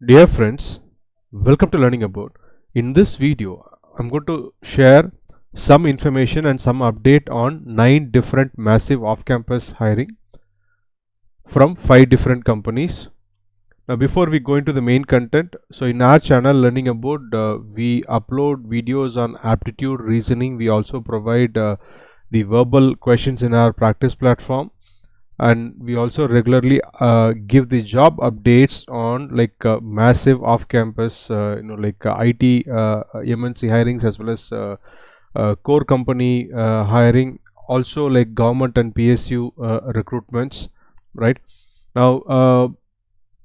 Dear friends, welcome to Learning About. In this video, I'm going to share some information and some update on 9 different massive off-campus hiring from 5 different companies. Now, before we go into the main content, so in our channel Learning About, we upload videos on aptitude, reasoning. We also provide the verbal questions in our practice platform. And we also regularly give the job updates on massive off-campus IT MNC hirings, as well as core company hiring, also like government and PSU recruitments. Right now,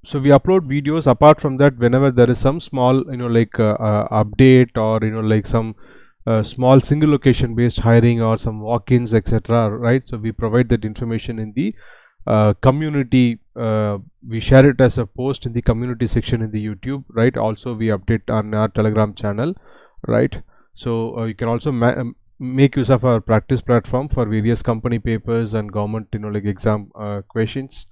so we upload videos. Apart from that, whenever there is some small update, or some small single location based hiring or some walk-ins, etc., right? So we provide that information in the community. We share it as a post in the community section in the YouTube, right? Also we update on our Telegram channel, right? So you can also make use of our practice platform for various company papers and government exam questions,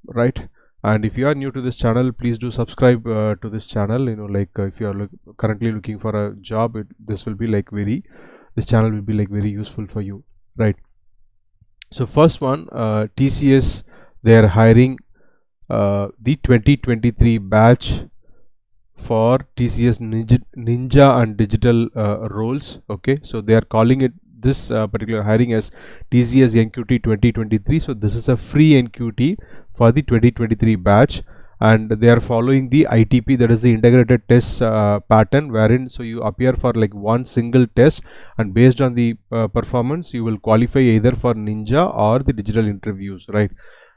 right? And if you are new to this channel, please do subscribe to this channel. If you are currently looking for a job, this will be this channel will be very useful for you, right? So first one, TCS, they are hiring the 2023 batch for TCS Ninja and digital roles. Okay, so they are calling it this particular hiring as TCS NQT 2023. So this is a free NQT for the 2023 batch, and they are following the ITP, that is the integrated test pattern, wherein so you appear for like one single test, and based on the performance you will qualify either for Ninja or the digital interviews, right?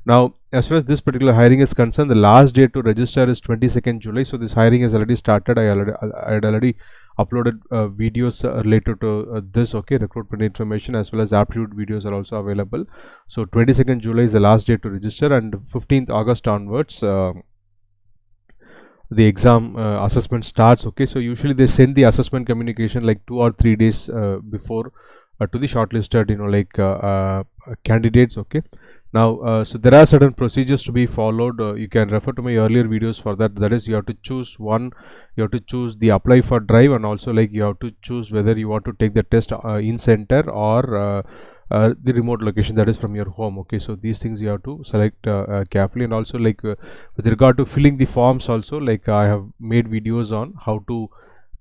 Now, as far as this particular hiring is concerned, the last date to register is 22nd July. So this hiring has already started. I had already uploaded videos related to this, okay, recruitment information, as well as aptitude videos are also available. So 22nd July is the last date to register, and 15th August onwards the exam assessment starts. Okay, so usually they send the assessment communication like 2 or 3 days before to the shortlisted candidates. Okay, now so there are certain procedures to be followed. You can refer to my earlier videos for that. That is, you have to choose one, you have to choose the apply for drive, and also you have to choose whether you want to take the test in center or the remote location, that is from your home. Okay, so these things you have to select carefully. And also with regard to filling the forms, also I have made videos on how to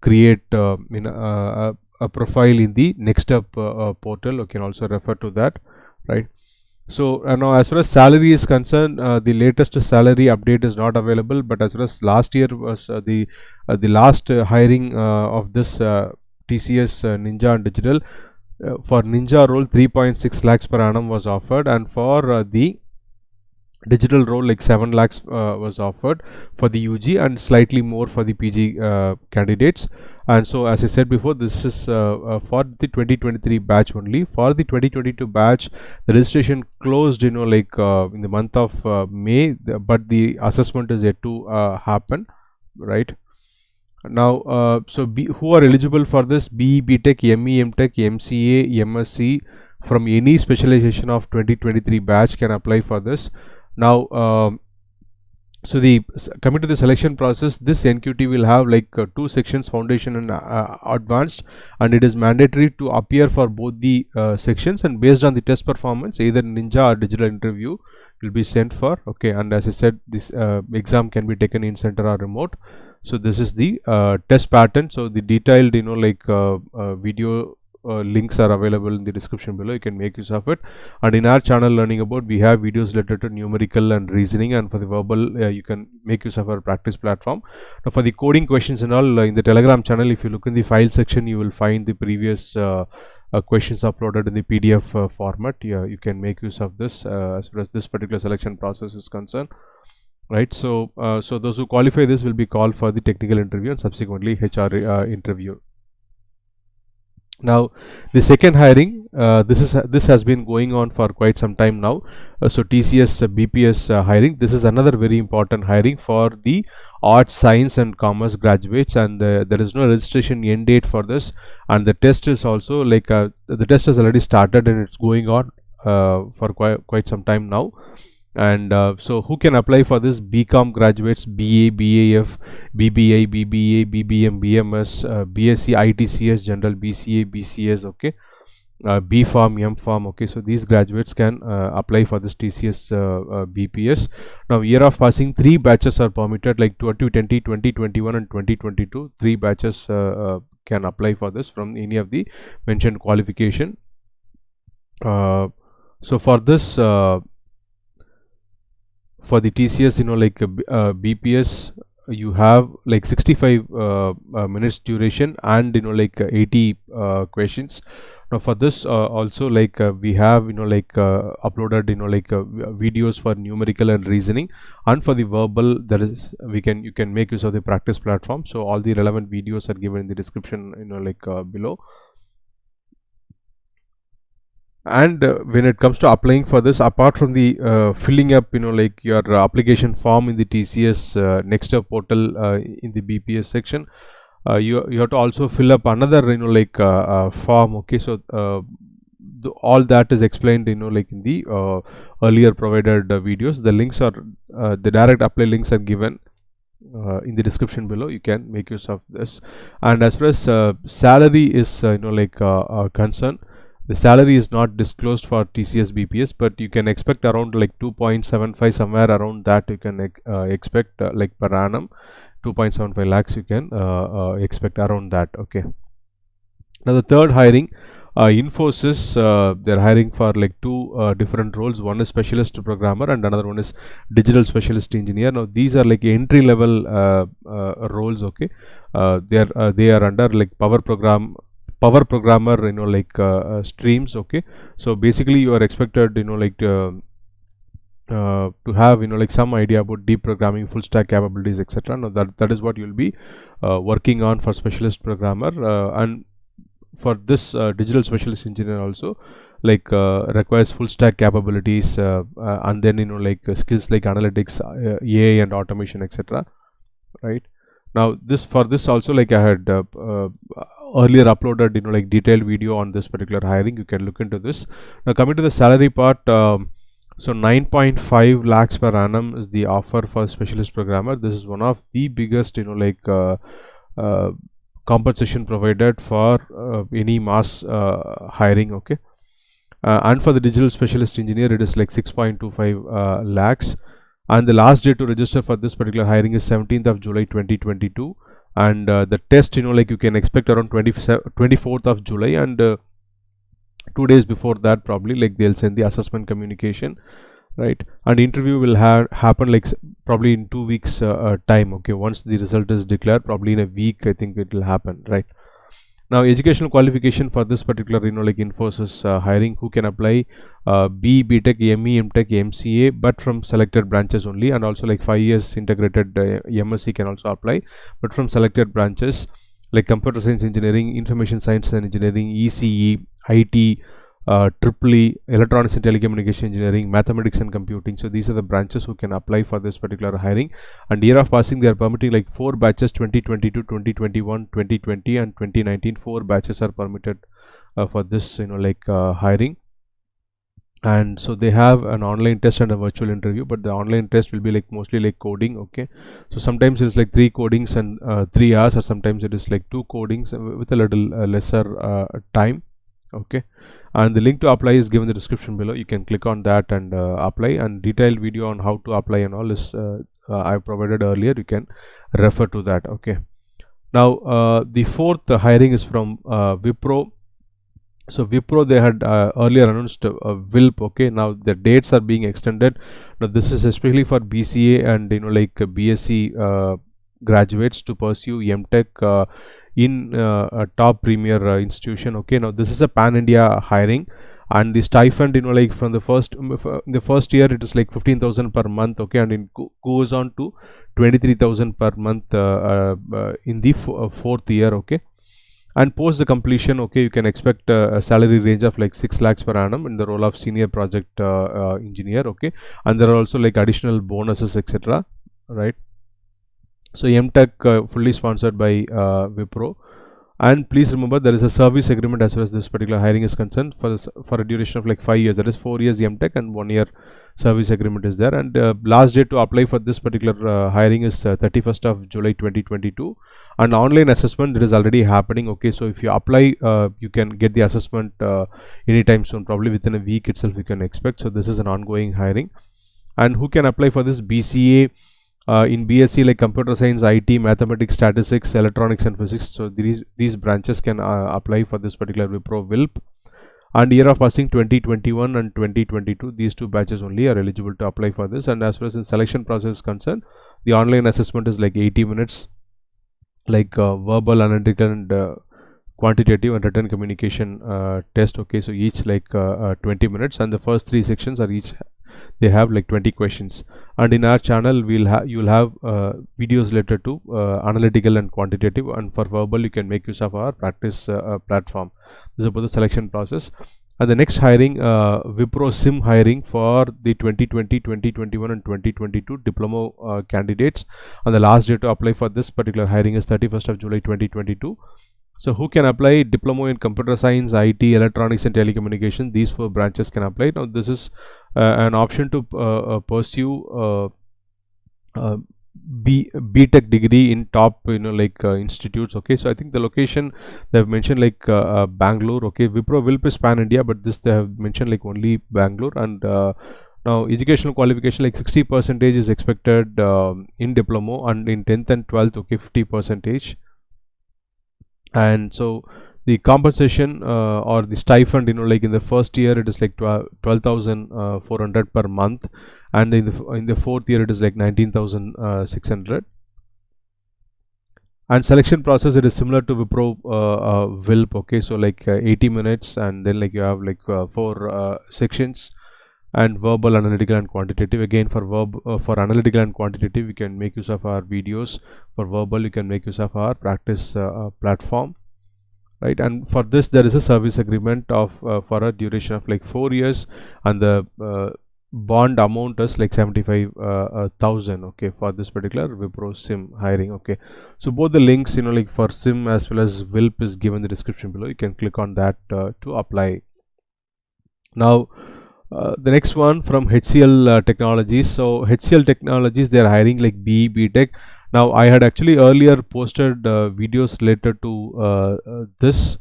create a profile in the NextStep portal. You can also refer to that, right? So now, as far as salary is concerned, the latest salary update is not available, but as far as last year was the last hiring of this TCS Ninja and digital, for Ninja role 3.6 lakhs per annum was offered, and for the digital role 7 lakhs was offered for the UG, and slightly more for the PG candidates. And so, as I said before, this is for the 2023 batch only. For the 2022 batch, the registration closed in the month of May, but the assessment is yet to happen, right? Now, so who are eligible for this? BE, BTech, ME, MTech, MCA, MSc from any specialization of 2023 batch can apply for this. Now, so coming to the selection process, this NQT will have 2 sections, foundation and advanced, and it is mandatory to appear for both the sections, and based on the test performance, either Ninja or digital interview will be sent for. Okay, and as I said, this exam can be taken in center or remote. So this is the test pattern. So the detailed video links are available in the description below. You can make use of it. And in our channel Learning About, we have videos related to numerical and reasoning, and for the verbal you can make use of our practice platform. Now for the coding questions and all, in the Telegram channel, if you look in the file section, you will find the previous questions uploaded in the PDF format. Yeah, you can make use of this as far as this particular selection process is concerned, right? So so those who qualify this will be called for the technical interview and subsequently HR interview. Now the second hiring, this has been going on for quite some time now. So TCS BPS hiring, this is another very important hiring for the arts, science and commerce graduates, and there is no registration end date for this, and the test is also the test has already started and it's going on for quite some time now. And so who can apply for this? BCom graduates, BA, BAF, BBI, BBA, BBM, BMS, BSc, ITCS, General, BCA, BCS, okay, B Farm, M Farm, okay. So these graduates can apply for this TCS BPS. Now, year of passing, 3 batches are permitted, like 2020, 2021 and 2022. 3 batches can apply for this from any of the mentioned qualification. So for this, for the TCS, like BPS, you have like 65 minutes duration and like 80 questions. Now for this also, like we have uploaded like videos for numerical and reasoning, and for the verbal, that is you can make use of the practice platform. So all the relevant videos are given in the description, below. And when it comes to applying for this, apart from the filling up like your application form in the TCS NextStep portal in the BPS section, you have to also fill up another form, okay. So all that is explained like in the earlier provided videos. The links are the direct apply links are given in the description below. You can make use of this. And as far as salary is concerned, the salary is not disclosed for TCS BPS, but you can expect around like 2.75, somewhere around that you can expect like per annum. 2.75 lakhs you can expect around that, okay. Now the third hiring, Infosys, they're hiring for like 2 different roles. One is specialist programmer and another one is digital specialist engineer. Now these are like entry level roles, okay. They are under like power programmer streams, okay. So basically you are expected to have like some idea about deep programming, full stack capabilities, etc. Now that is what you'll be working on for specialist programmer, and for this digital specialist engineer also like requires full stack capabilities, and then skills like analytics, AI and automation, etc. Right. Now for this also, like I had earlier uploaded like detailed video on this particular hiring. You can look into this. Now coming to the salary part, so 9.5 lakhs per annum is the offer for specialist programmer. This is one of the biggest compensation provided for any mass hiring, okay. And for the digital specialist engineer, it is like 6.25 lakhs, and the last day to register for this particular hiring is 17th of July 2022. And the test you can expect around 24th of July, and 2 days before that probably like they'll send the assessment communication, right. And interview will happen like probably in 2 weeks time, okay. Once the result is declared, probably in a week I think it will happen, right. Now educational qualification for this particular like Infosys hiring, who can apply? BTech, ME, MTech, MCA, but from selected branches only, and also like 5 years integrated MSc can also apply, but from selected branches like computer science engineering, information science and engineering, ECE, IT, EEE, electronics and telecommunication engineering, mathematics and computing. So these are the branches who can apply for this particular hiring. And year of passing, they are permitting like 4 batches, 2022, 2021, 2020 and 2019. 4 batches are permitted for this hiring. And so they have an online test and a virtual interview, but the online test will be like mostly like coding, okay. So sometimes it's like 3 codings and 3 hours, or sometimes it is like 2 codings with a little lesser time, okay. And the link to apply is given in the description below. You can click on that and apply, and detailed video on how to apply and all is I provided earlier. You can refer to that, okay. Now the fourth hiring is from Wipro. So Wipro, they had earlier announced WILP, okay. Now the dates are being extended. Now this is especially for BCA and BSc graduates to pursue MTech in a top premier institution, okay. Now this is a pan-India hiring, and the stipend from the first year it is like 15,000 per month, okay, and it goes on to 23,000 per month in the fourth year, okay. And post the completion, okay, you can expect a salary range of like 6 lakhs per annum in the role of senior project engineer, okay. And there are also like additional bonuses, etc., right. So MTech fully sponsored by Wipro. And please remember, there is a service agreement as far as this particular hiring is concerned for a duration of like 5 years. That is 4 years MTech and 1 year service agreement is there. And last date to apply for this particular hiring is 31st of July 2022. And online assessment, it is already happening. Okay, so if you apply, you can get the assessment anytime soon, probably within a week itself you can expect. So this is an ongoing hiring. And who can apply for this? BCA in BSc, like computer science, IT, mathematics, statistics, electronics and physics. So these branches can apply for this particular Wipro WILP. And year of passing 2021 and 2022, these two batches only are eligible to apply for this. And as far as the selection process is concerned, the online assessment is like 80 minutes, like verbal, analytical and quantitative and written communication test. Okay, so each like 20 minutes, and the first 3 sections are each, they have like 20 questions. And in our channel you'll have videos related to analytical and quantitative, and for verbal you can make use of our practice platform. This is about the selection process. And the next hiring, Wipro SIM hiring for the 2020, 2021 and 2022 diploma candidates, and the last date to apply for this particular hiring is 31st of July 2022. So who can apply? Diploma in computer science, IT, electronics and telecommunication. These 4 branches can apply. Now this is an option to pursue BTech degree in top institutes. Okay, so I think the location they have mentioned like Bangalore. Okay, Wipro WILP is pan India, but this they have mentioned like only Bangalore. And now educational qualification like 60% is expected in diploma, and in 10th and 12th, okay, 50%. And so the compensation or the stipend, like in the first year it is like 12,400 per month, and in the 4th year it is like 19,600. And selection process, it is similar to Wipro WILP. Okay, so like 80 minutes, and then like you have like 4 sections, and verbal, analytical and quantitative. Again, for analytical and quantitative, you can make use of our videos. For verbal, you can make use of our practice platform, right? And for this there is a service agreement of for a duration of like 4 years, and the bond amount is like 75,000. Okay, for this particular Wipro SIM hiring. Okay, so both the links, like for SIM as well as WILP is given in the description below. You can click on that to apply. Now the next one from HCL Technologies. So HCL Technologies, they are hiring like BTech. Now I had actually earlier posted videos related to this.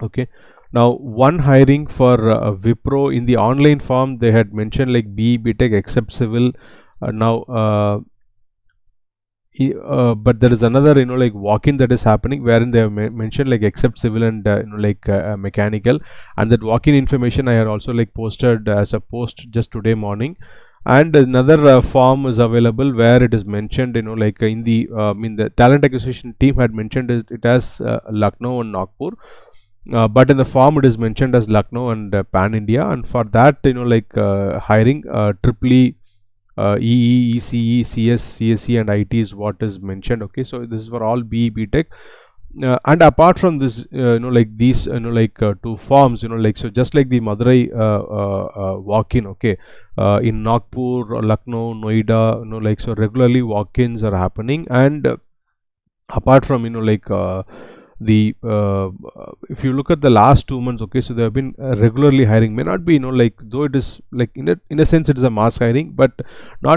Okay, now one hiring for Wipro in the online form, they had mentioned like BTech except civil. But there is another like walk-in that is happening, wherein they have mentioned like except civil and mechanical. And that walk-in information I had also like posted as a post just today morning. And another form is available where it is mentioned, like in the talent acquisition team had mentioned it as Lucknow and Nagpur. But in the form it is mentioned as Lucknow and Pan India. And for that, hiring triple EE, ECE, CS, CSE and IT is what is mentioned. Okay, so this is for all BTech. And apart from this, like these, 2 forms, so just like the Madurai walk-in, okay, in Nagpur, Lucknow, Noida, so regularly walk-ins are happening. And apart from, if you look at the last 2 months, okay, so they have been regularly hiring. May not be, though it is like in a sense it is a mass hiring, but may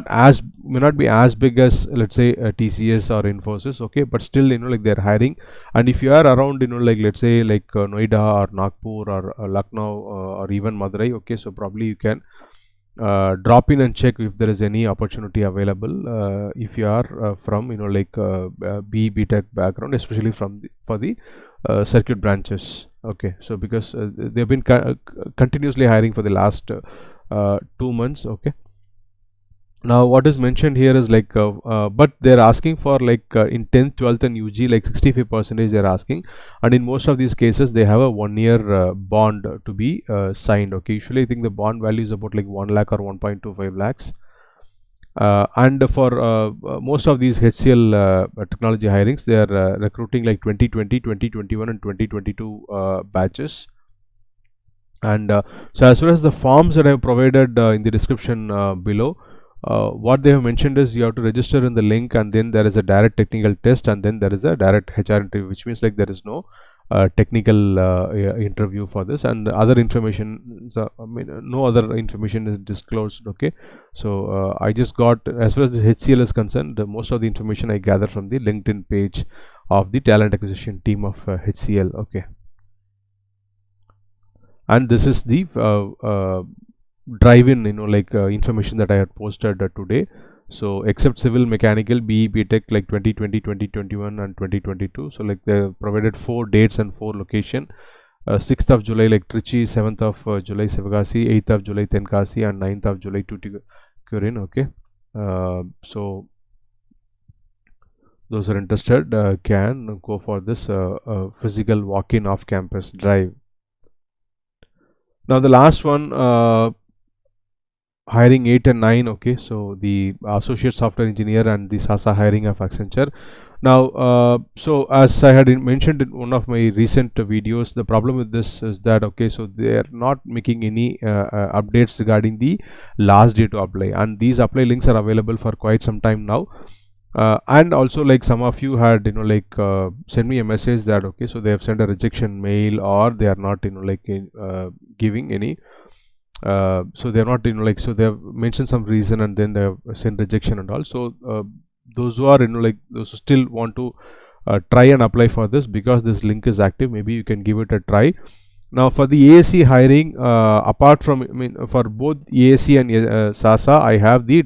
not be as big as, let's say, TCS or Infosys. Okay, but still, like they're hiring. And if you are around, like let's say like Noida or Nagpur or Lucknow or even Madurai, okay, so probably you can drop in and check if there is any opportunity available if you are from BTech background, especially for the circuit branches. Okay, so because they have been continuously hiring for the last 2 months. Okay, now what is mentioned here is like but they're asking for like in 10th, 12th and UG like 65% they're asking, and in most of these cases they have a 1 year bond to be signed. Okay, usually I think the bond value is about like 1 lakh or 1.25 lakhs. And for most of these HCL technology hirings, they are recruiting like 2020, 2021 and 2022 batches. And so as far as the forms that I have provided in the description below, what they have mentioned is you have to register in the link, and then there is a direct technical test, and then there is a direct HR interview, which means like there is no technical interview for this, and other information, no other information is disclosed. Okay, so I just got, as far as the HCL is concerned, most of the information I gathered from the LinkedIn page of the talent acquisition team of HCL. Okay, and this is the drive-in information that I had posted today. So except civil, mechanical, BE, BTech, like 2020, 2021 and 2022, so like they provided 4 dates and 4 location. 6th of July like Trichy, 7th of July Sivagasi, 8th of July Tenkasi, and 9th of July Tuticorin. Okay, so those are interested can go for this physical walk-in off-campus drive. Now the last one, hiring 8 and 9. Okay, so the associate software engineer and the SASA hiring of Accenture. Now so as I had mentioned in one of my recent videos, the problem with this is that, okay, so they are not making any updates regarding the last day to apply, and these apply links are available for quite some time now. And also, like, some of you had send me a message that, okay, so they have sent a rejection mail, or they are not giving any so they are not so they have mentioned some reason, and then they have sent rejection and all. So those who are those who still want to try and apply for this, because this link is active, maybe you can give it a try. Now for the ASC hiring, apart from, for both ASC and SASA, I have the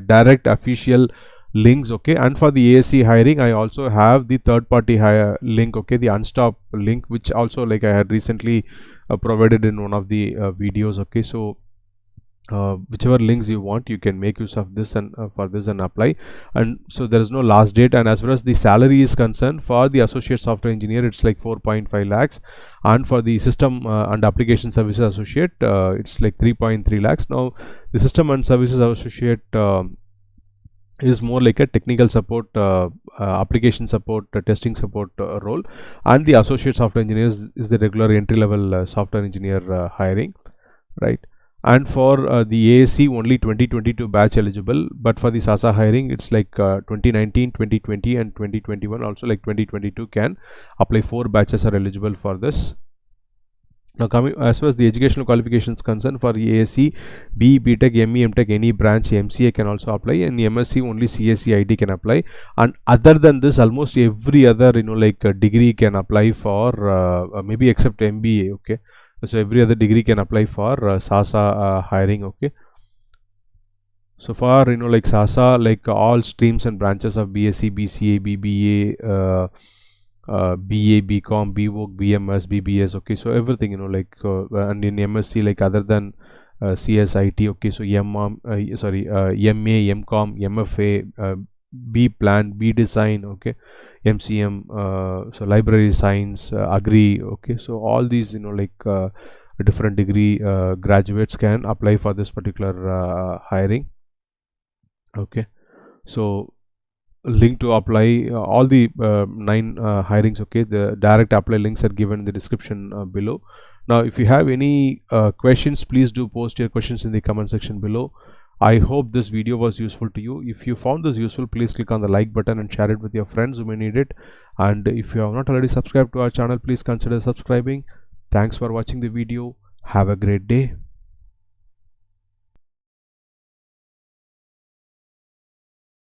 direct official links. Okay, and for the ASC hiring, I also have the third party link. Okay, the Unstop link, which also I had recently provided in one of the videos. Okay, so whichever links you want, you can make use of this and for this and apply. And so there is no last date. And as far as the salary is concerned, for the associate software engineer, it's like 4.5 lakhs, and for the system and application services associate, it's like 3.3 lakhs. Now the system and services associate is more like a technical support, application support, testing support role, and the associate software engineer is the regular entry level software engineer hiring, right? And for the ASC, only 2022 batch eligible, but for the SASA hiring, it's like 2019, 2020 and 2021, also like 2022 can apply. 4 batches are eligible for this. Now coming as far as the educational qualifications concerned, for ASC, BE, BTech, ME, MTech, any branch, MCA can also apply, and MSc only CSE ID can apply. And other than this, almost every other degree can apply for maybe except MBA. Okay, so every other degree can apply for SASA hiring. Okay, so for SASA, all streams and branches of BSc, BCA, BBA, BA, BCom, BVoc, BMS, BBS. Okay, so everything, and in MSc, other than CSIT. Okay, so MA, MCom, MFA, B plan, B design. Okay, MCM, so library science, agri. Okay, so all these different degree graduates can apply for this particular hiring. Okay, so link to apply all the 9 hirings. Okay, the direct apply links are given in the description below. Now if you have any questions, please do post your questions in the comment section below. I hope this video was useful to you. If you found this useful, please click on the like button and share it with your friends who may need it. And if you have not already subscribed to our channel, please consider subscribing. Thanks for watching the video. Have a great day.